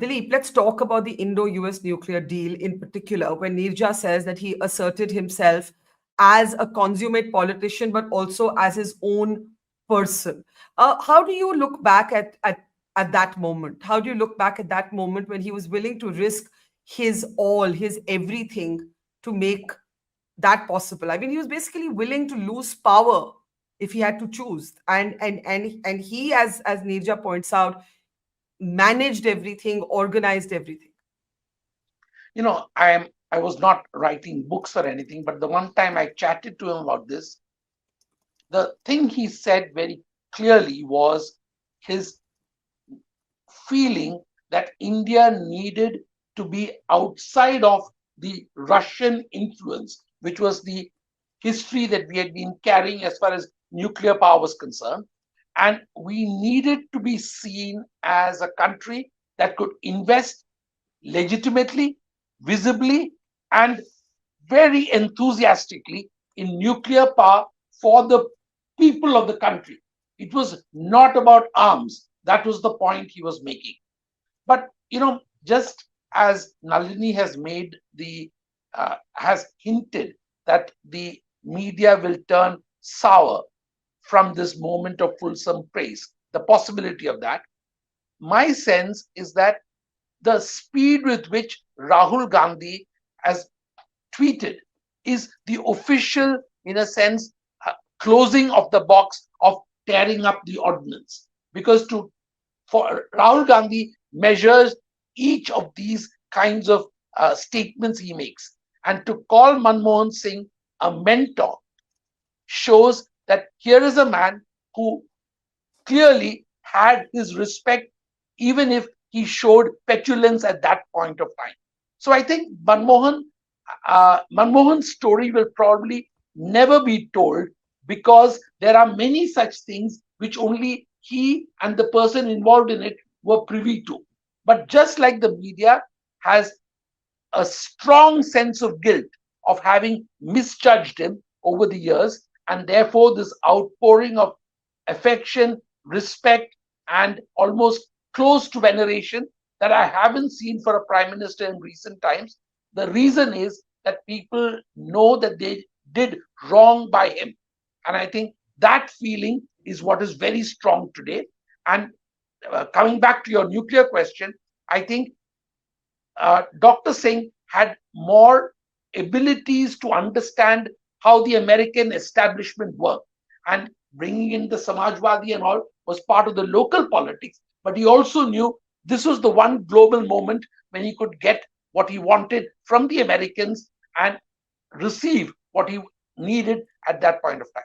Dilip, let's talk about the Indo-US nuclear deal in particular, when Nirja says that he asserted himself as a consummate politician, but also as his own person. How do you look back at that moment? How do you look back at that moment when he was willing to risk his all, his everything to make that possible? I mean, he was basically willing to lose power if he had to choose. And he, as Nirja points out, managed everything, organized everything. I was not writing books or anything, but the one time I chatted to him about this, the thing he said very clearly was his feeling that India needed to be outside of the Russian influence, which was the history that we had been carrying as far as nuclear power was concerned. And we needed to be seen as a country that could invest legitimately, visibly, and very enthusiastically in nuclear power for the people of the country. It was not about arms. That was the point he was making. But just as Nalini has hinted that the media will turn sour from this moment of fulsome praise, the possibility of that, my sense is that the speed with which Rahul Gandhi has tweeted is the official, in a sense, closing of the box of tearing up the ordinance. Because for Rahul Gandhi measures each of these kinds of statements he makes. And to call Manmohan Singh a mentor shows that here is a man who clearly had his respect, even if he showed petulance at that point of time. So I think Manmohan's story will probably never be told because there are many such things which only he and the person involved in it were privy to. But just like the media has a strong sense of guilt of having misjudged him over the years, and therefore this outpouring of affection, respect, and almost close to veneration that I haven't seen for a prime minister in recent times. The reason is that people know that they did wrong by him. And I think that feeling is what is very strong today. And coming back to your nuclear question, I think Dr. Singh had more abilities to understand how the American establishment worked. And bringing in the Samajwadi and all was part of the local politics. But he also knew this was the one global moment when he could get what he wanted from the Americans and receive what he needed at that point of time.